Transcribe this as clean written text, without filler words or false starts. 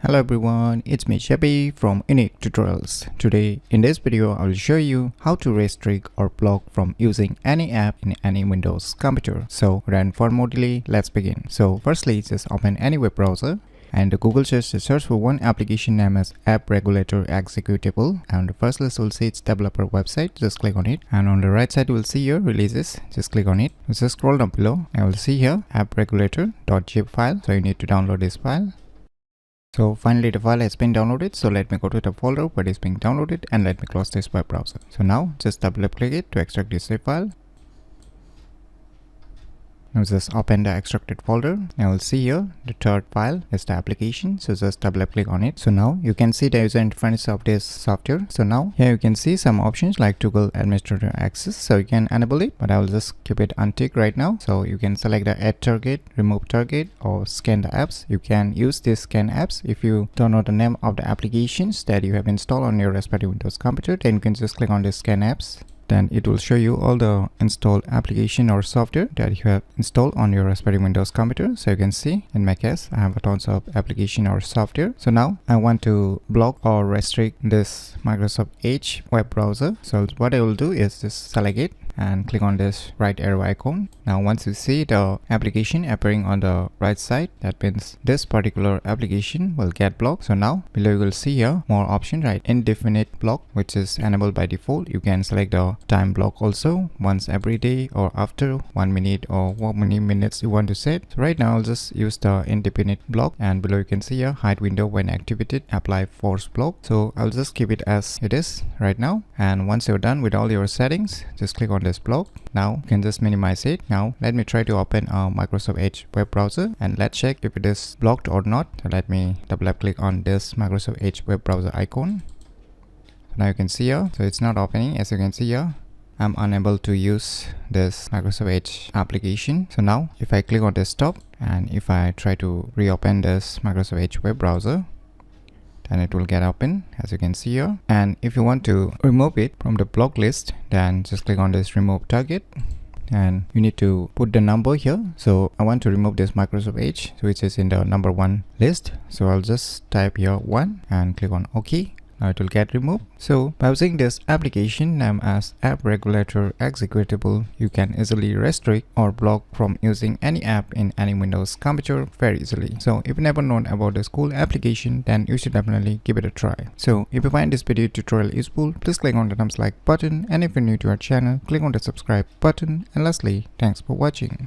Hello everyone, it's me Shabby from UniqueTutorials. Today in this video I will show you how to restrict or block from using any app in any Windows computer. So without further more delay, let's begin. So firstly, just open any web browser and the Google search for one application name as App Regulator Executable, and the first list will see its developer website. Just click on it, and on the right side you will see your releases. Just click on it. Just scroll down below and you will see here appregulator.zip file. So you need to download this file. So finally the file has been downloaded, so let me go to the folder where it is being downloaded and let me close this web browser. So now just double click it to extract this zip file. Now just open the extracted folder. Now we'll see here the third file is the application, so just double click on it. So now you can see the user interface of this software. So now here you can see some options like toggle administrator access, so you can enable it, but I will just keep it unticked right now. So you can select the add target, remove target, or scan the apps. You can use this scan apps. If you don't know the name of the applications that you have installed on your respective Windows computer, then you can just click on this scan apps. Then it will show you all the installed application or software that you have installed on your respective Windows computer. So you can see in my case I have a tons of application or software. So now I want to block or restrict this Microsoft Edge web browser. So what I will do is just select it and click on this right arrow icon. Now once you see the application appearing on the right side, that means this particular application will get blocked. So now below you will see here more option, right? Indefinite block, which is enabled by default. You can select the time block also, once every day or after 1 minute or how many minutes you want to set. So right now I'll just use the indefinite block, and below you can see here hide window when activated, apply force block. So I'll just keep it as it is right now, and once you're done with all your settings, just click on this block. Now you can just minimize it. Now let me try to open a Microsoft Edge web browser and let's check if it is blocked or not. So let me double click on this Microsoft Edge web browser icon. Now you can see here, so it's not opening. As you can see here, I'm unable to use this Microsoft Edge application. So now if I click on desktop and if I try to reopen this Microsoft Edge web browser, and it will get open, as you can see here. And if you want to remove it from the block list, then just click on this remove target, and you need to put the number here. So I want to remove this Microsoft Edge, which is in the number 1 list. So I'll just type here 1 and click on OK. Now it will get removed. So by using this application named as App Regulator Executable, you can easily restrict or block from using any app in any Windows computer very easily. So if you never known about this cool application, then you should definitely give it a try. So if you find this video tutorial useful, please click on the thumbs like button, and if you're new to our channel, click on the subscribe button, and lastly, thanks for watching.